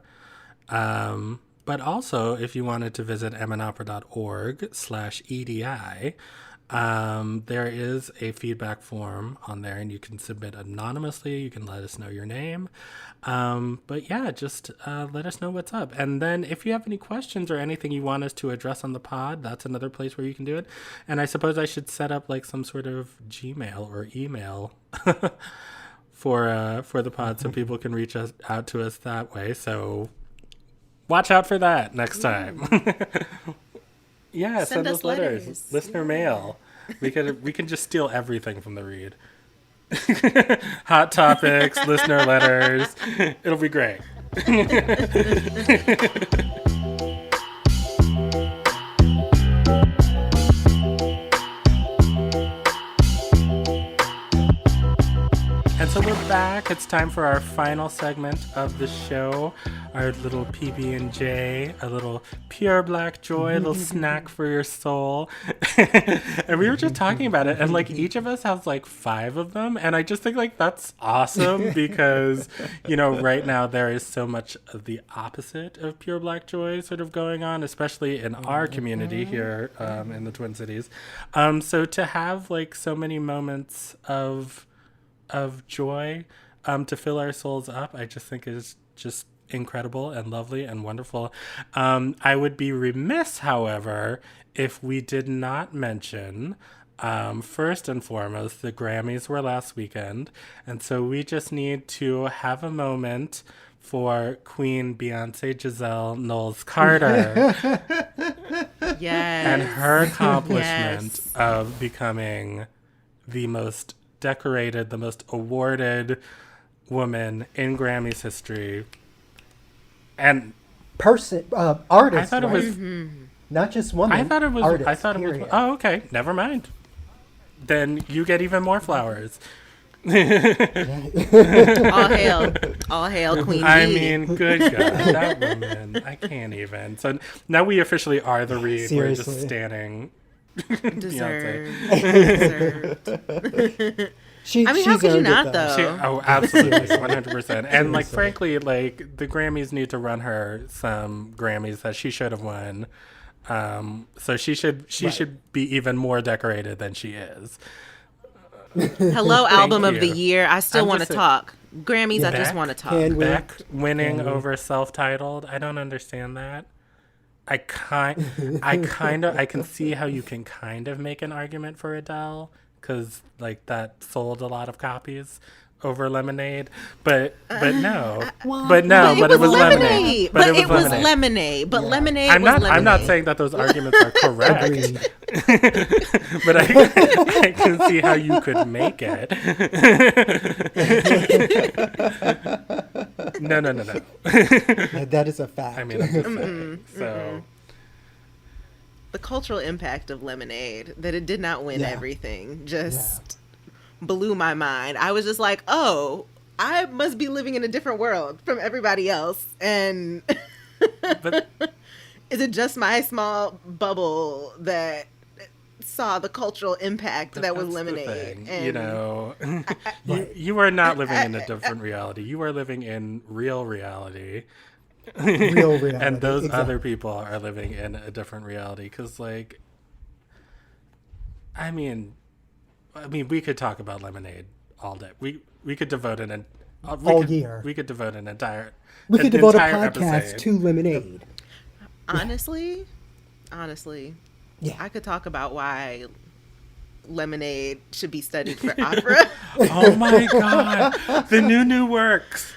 But also, if you wanted to visit mnopera.org/EDI, there is a feedback form on there, and you can submit anonymously. You can let us know your name. But yeah, just let us know what's up. And then if you have any questions or anything you want us to address on the pod, that's another place where you can do it. And I suppose I should set up like some sort of Gmail or email for the pod so people can reach out to us that way. So watch out for that next time. Yeah, send us letters. Listener mail. We can just steal everything from the read. Hot topics, listener letters. It'll be great. And so we're back. It's time for our final segment of the show, our little PB&J, a little pure Black joy, a little snack for your soul. And we were just talking about it, and like each of us has like 5 of them, and I just think like that's awesome because, you know, right now there is so much of the opposite of pure Black joy sort of going on, especially in our community here in the Twin Cities. So to have like so many moments of joy to fill our souls up, I just think is just incredible and lovely and wonderful. I would be remiss, however, if we did not mention, first and foremost, the Grammys were last weekend, and so we just need to have a moment for Queen Beyonce Giselle Knowles-Carter Yes. and her accomplishment Yes. of becoming the most decorated, the most awarded woman in Grammys history. And Artist, I thought it right? was Not just woman. I thought it was artist, period. Oh, okay, never mind. Then you get even more flowers. All hail Queen I Bee. mean, good God, that woman. I can't even. So now we officially are the read. We're just Seriously. standing. Deserved. Beyonce. She, I mean, how she's could you earned it, not, though. though? Absolutely, 100%. And like, Seriously. frankly, like the Grammys need to run her some Grammys that she should have won. So she should be even more decorated than she is. Hello, album of the you. year. I still I'm want to just a- talk. Grammys, I just Beck? want to talk. Can we? Beck winning Can we? over self-titled. I don't understand that. I can see how you can kind of make an argument for Adele because like that sold a lot of copies over Lemonade, but no, but it was Lemonade. But it was Lemonade. But Yeah. Lemonade I'm was not. Lemonade. I'm not saying that those arguments are correct, Agreed. but I can see how you could make it. No. That is a fact. I mean, I'm just saying. So. The cultural impact of Lemonade, that it did not win Yeah. everything, just blew my mind. I was just like, oh, I must be living in a different world from everybody else. And But is it just my small bubble that saw the cultural impact that was that's the Lemonade? thing, And you know, you are not living in a different reality. You are living in real reality. Real reality. And those exactly. other people are living in a different reality because, like, I mean, we could talk about Lemonade all day. We could devote year. We could devote We could devote a entire podcast episode. to Lemonade. Honestly, Yeah. I could talk about why Lemonade should be studied for opera. Oh my God, the new works.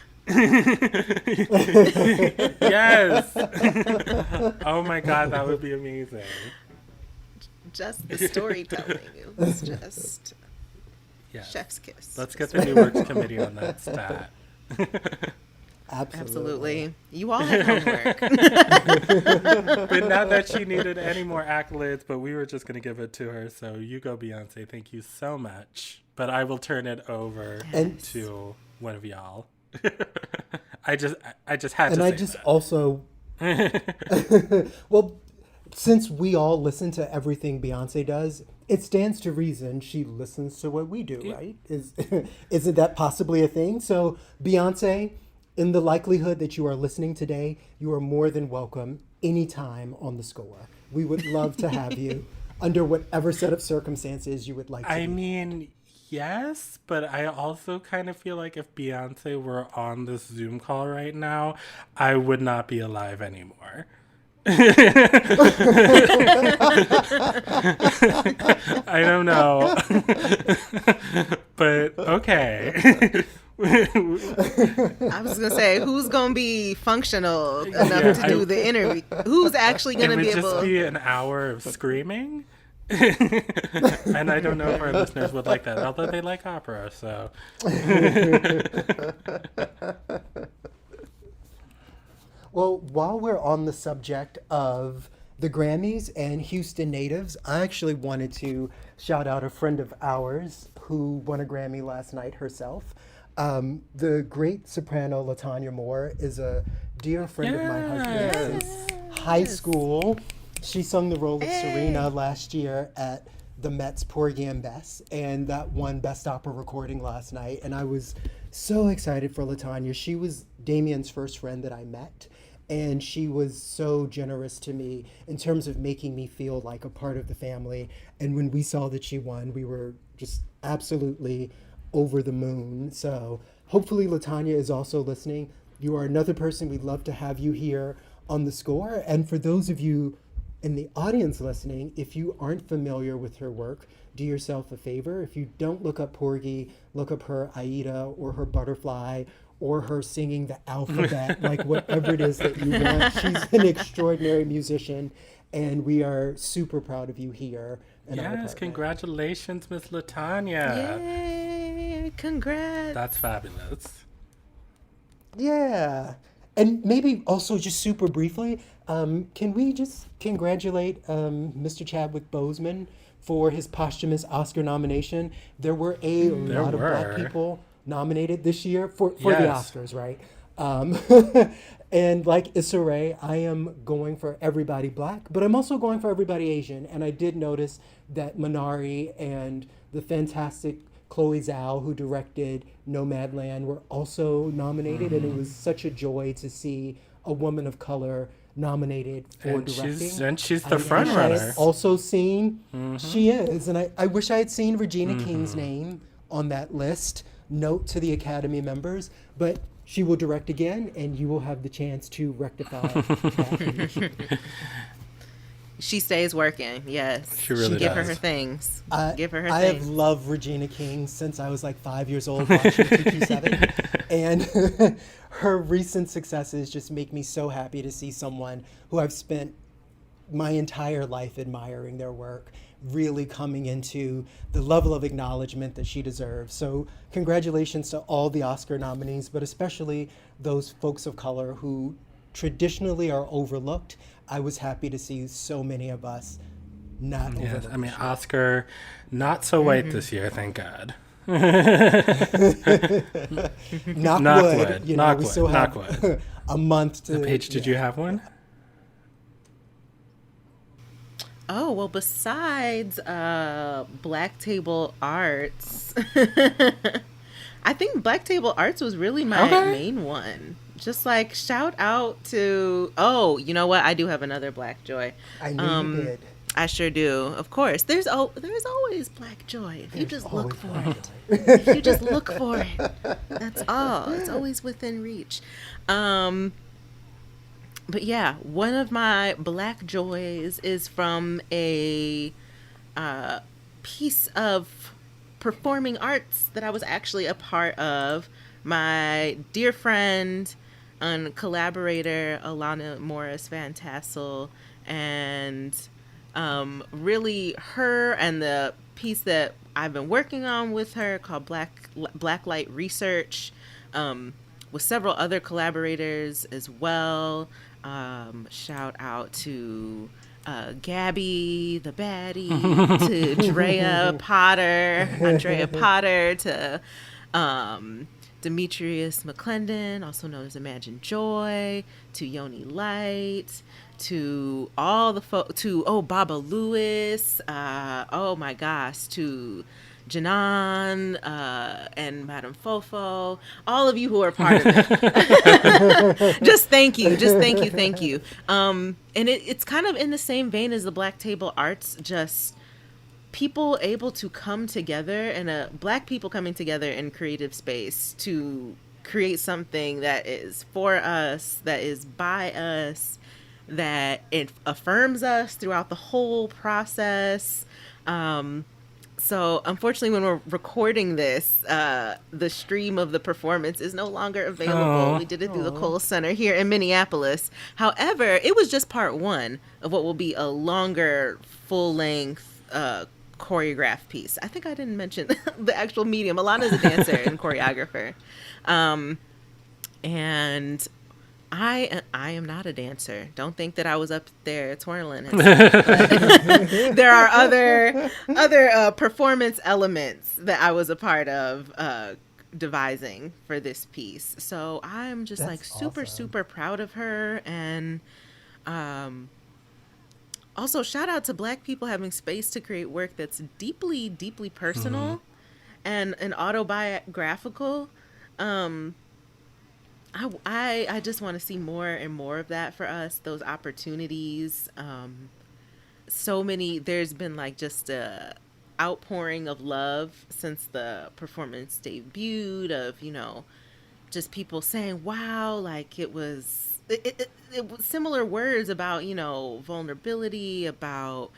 Yes. Oh my God, that would be amazing. Just the storytelling. It was just Yes. chef's kiss. Let's get the New Works Committee on that stat. Absolutely. You all have homework. But not that she needed any more accolades, but we were just going to give it to her. So you go, Beyonce. Thank you so much. But I will turn it over to one of y'all. I just had to say And I just also, well, since we all listen to everything Beyonce does, it stands to reason she listens to what we do, right? Isn't that possibly a thing? So, Beyonce, in the likelihood that you are listening today, you are more than welcome anytime on The Score. We would love to have you under whatever set of circumstances you would like to. I mean, yes, but I also kind of feel like if Beyonce were on this Zoom call right now, I would not be alive anymore. I don't know. But okay. I was gonna say, who's gonna be functional enough to do the interview? Who's actually gonna be able? It would just be an hour of screaming. And I don't know if our listeners would like that, although they like opera, so. Well, while we're on the subject of the Grammys and Houston natives, I actually wanted to shout out a friend of ours who won a Grammy last night herself. The great soprano LaTanya Moore is a dear friend of my husband since high school. She sung the role of Serena last year at the Met's Porgy and Bess, and that won Best Opera Recording last night. And I was so excited for LaTanya. She was Damien's first friend that I met, and she was so generous to me in terms of making me feel like a part of the family. And when we saw that she won, we were just absolutely over the moon. So hopefully LaTanya is also listening. You are another person. We'd love to have you here on The Score. And for those of you in the audience listening, if you aren't familiar with her work, do yourself a favor. If you don't look up Porgy, look up her Aida or her Butterfly or her singing the alphabet, like whatever it is that you want. She's an extraordinary musician, and we are super proud of you here. Yes, congratulations, Miss LaTanya. Yay, congrats. That's fabulous. Yeah. And maybe also just super briefly, can we just congratulate Mr. Chadwick Boseman for his posthumous Oscar nomination? There were a lot of Black people nominated this year for the Oscars, right? And like Issa Rae, I am going for everybody Black, but I'm also going for everybody Asian. And I did notice that Minari and the fantastic Chloe Zhao, who directed Nomadland, were also nominated. And it was such a joy to see a woman of color nominated for directing. She's the front runner. Also seen, she is. And I wish I had seen Regina King's name on that list. Note to the Academy members, but she will direct again, and you will have the chance to rectify that. She stays working, yes. She really Give her does. her things. Give her her I things. have loved Regina King since I was like 5 years old watching 227. And her recent successes just make me so happy to see someone who I've spent my entire life admiring their work really coming into the level of acknowledgement that she deserves. So congratulations to all the Oscar nominees, but especially those folks of color who traditionally are overlooked. I was happy to see so many of us not overlooked. Yes, I mean, Oscar, not so white this year, thank God. Knock wood. You know, Knock we wood. still have Knock wood. a month to... Paige, did you have one? Oh, well, besides Black Table Arts, I think Black Table Arts was really my main one. Just like shout out to, oh, you know what? I do have another Black Joy. I knew you did. I sure do. Of course. There's always black joy. If you just look for it. If you just look for it. That's all. It's always within reach. But yeah, one of my black joys is from a piece of performing arts that I was actually a part of. My dear friend and collaborator Alana Morris Van Tassel, and really her and the piece that I've been working on with her called Blacklight Research, with several other collaborators as well. Shout out to Gabby the baddie, to Andrea Potter, to Demetrius McClendon, also known as Imagine Joy, to Yoni Light, to all the Baba Lewis, oh my gosh, to Janan, and Madame Fofo, all of you who are part of it. Just thank you. And it's kind of in the same vein as the Black Table Arts, just people able to come together, and Black people coming together in creative space to create something that is for us, that is by us, that it affirms us throughout the whole process. So unfortunately, when we're recording this, the stream of the performance is no longer available. We did it through the Cole Center here in Minneapolis. However, it was just part one of what will be a longer, full-length choreographed piece. I think I didn't mention the actual medium. Alana's a dancer and choreographer. And I am not a dancer. Don't think that I was up there twirling. There are other performance elements that I was a part of devising for this piece. So I'm just super proud of her. And also shout out to Black people having space to create work that's deeply, deeply personal and autobiographical. I just want to see more and more of that for us, those opportunities. There's been like just a outpouring of love since the performance debuted, of, just people saying, wow, like it was similar words about, vulnerability, about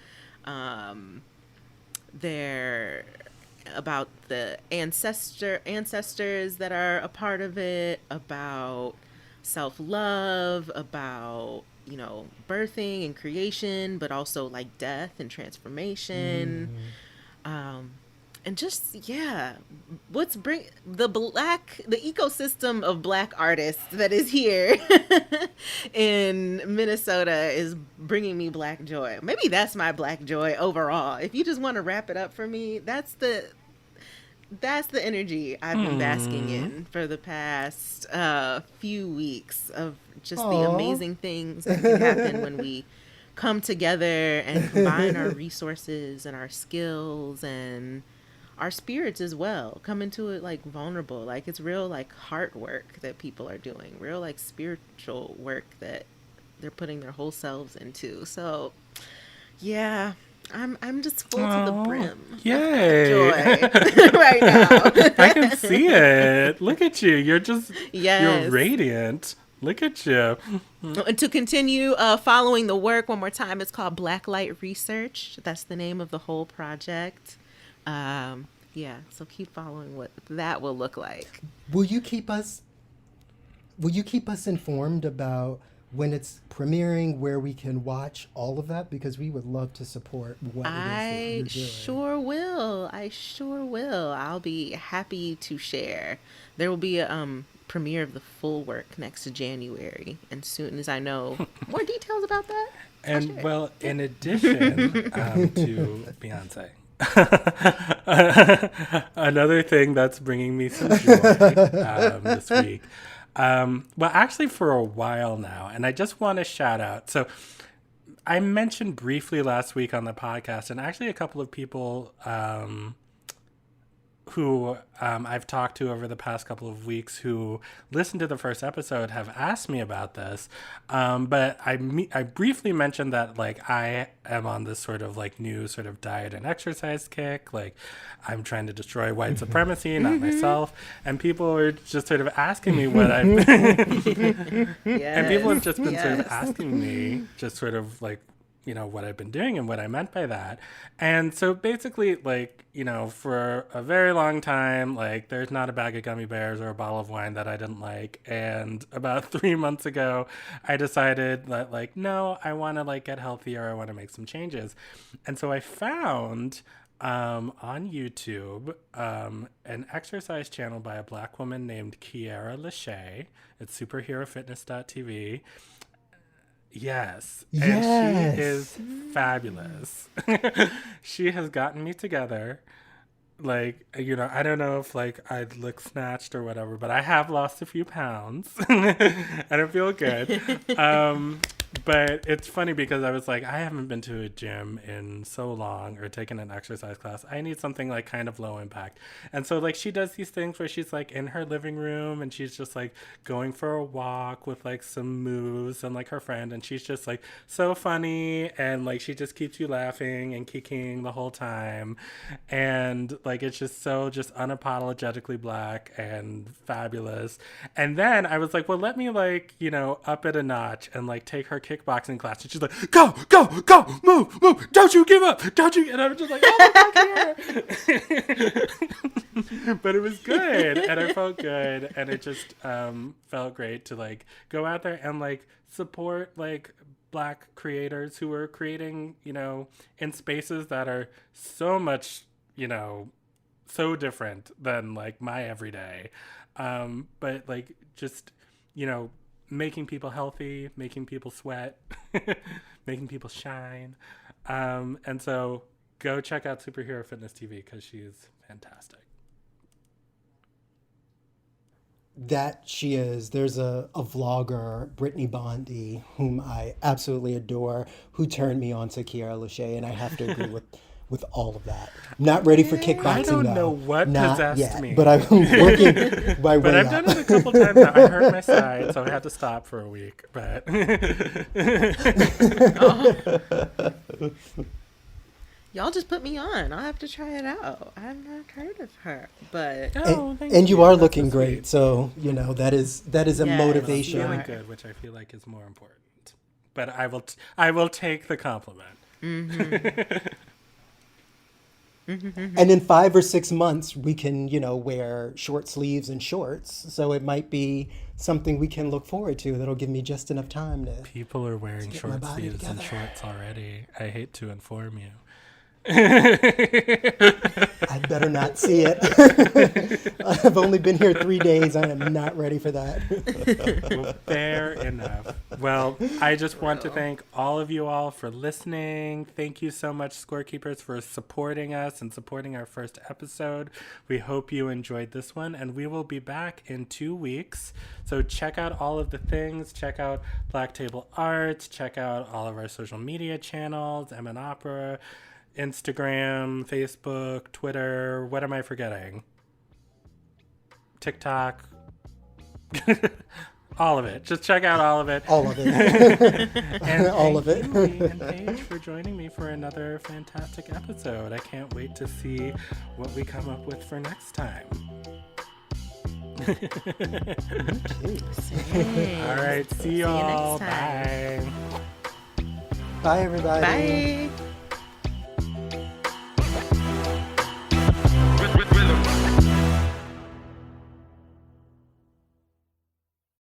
about the ancestors that are a part of it, about self-love, about, birthing and creation, but also like death and transformation. And just, the ecosystem of Black artists that is here in Minnesota is bringing me Black joy. Maybe that's my Black joy overall. If you just want to wrap it up for me, that's the energy I've been basking in for the past few weeks, of just the amazing things that can happen when we come together and combine our resources and our skills and our spirits as well. Come into it like vulnerable, like it's real, like heart work that people are doing, real like spiritual work that they're putting their whole selves into. So yeah, I'm just full to the brim. Yay. Joy right now. I can see it. Look at you. You're radiant. Look at you. And to continue following the work one more time, it's called Blacklight Research. That's the name of the whole project. So keep following what that will look like. Will you keep us informed about when it's premiering, where we can watch all of that? Because we would love to support what it is that you're doing. I sure will. I'll be happy to share. There will be a premiere of the full work next January, and soon as I know more details about that, and well, in addition to Beyonce, another thing that's bringing me some joy this week. Well, actually for a while now, and I just want to shout out. So I mentioned briefly last week on the podcast, and actually a couple of people who I've talked to over the past couple of weeks who listened to the first episode have asked me about this. But I briefly mentioned that, like, I am on this sort of, like, new sort of diet and exercise kick. Like, I'm trying to destroy white supremacy, not myself. And people are just sort of asking me what I've been... And people have just been sort of asking me just sort of, like, you know, what I've been doing and what I meant by that. And so basically, like, you know, for a very long time, like, there's not a bag of gummy bears or a bottle of wine that I didn't like. And about 3 months ago, I decided that, like, no, I want to, like, get healthier. I want to make some changes. And so I found on YouTube an exercise channel by a Black woman named Kiara Lachey. It's superherofitness.tv. Yes. And she is fabulous. She has gotten me together. Like, you know, I don't know if, like, I'd look snatched or whatever, but I have lost a few pounds. I don't feel good. But it's funny because I was like, I haven't been to a gym in so long or taken an exercise class. I need something, like, kind of low impact. And so, like, she does these things where she's, like, in her living room and she's just, like, going for a walk with, like, some moves and, like, her friend. And she's just, like, so funny. And, like, she just keeps you laughing and kicking the whole time. And, like, it's just so just unapologetically Black and fabulous. And then I was like, well, let me, like, you know, up it a notch and, like, take her kickboxing class. And she's like, go, move, don't you give up, don't you. And I was just like, oh my God, yeah. But it was good. And I felt good. And it just felt great to, like, go out there and, like, support, like, Black creators who are creating, you know, in spaces that are so much, you know, so different than, like, my everyday. But, like, just, you know, making people healthy, making people sweat, making people shine. And so go check out Superhero Fitness TV because she's fantastic. That she is. There's a vlogger, Brittany Bondi, whom I absolutely adore, who turned me on to Kiara Lachey, and I have to agree with all of that. I'm not ready for kickboxing, I don't though. know what Not possessed yet, me. but I'm working my way But I've up. done it a couple times now. I hurt my side, so I had to stop for a week. But Y'all just put me on. I'll have to try it out. I've not heard of her, but And you are That's looking so great, sweet. so you know that is a Yes. motivation. feeling good, which I feel like is more important. But I will take the compliment. And in 5 or 6 months, we can, you know, wear short sleeves and shorts. So it might be something we can look forward to. That'll give me just enough time to. People are wearing get my short body sleeves and together. shorts already. I hate to inform you. I better not see it. I've only been here 3 days. I am not ready for that. Well, fair enough. Well, I just want to thank all of you all for listening. Thank you so much, Scorekeepers, for supporting us and supporting our first episode. We hope you enjoyed this one, and we will be back in 2 weeks. So check out all of the things. Check out Black Table Arts. Check out all of our social media channels, M and Opera, Instagram, Facebook, Twitter. What am I forgetting? TikTok. All of it. Just check out all of it. All of it. And All of thank it. you, Lee and Paige, for joining me for another fantastic episode. I can't wait to see what we come up with for next time. All right. See you all. next time. Bye. Bye, everybody. Bye.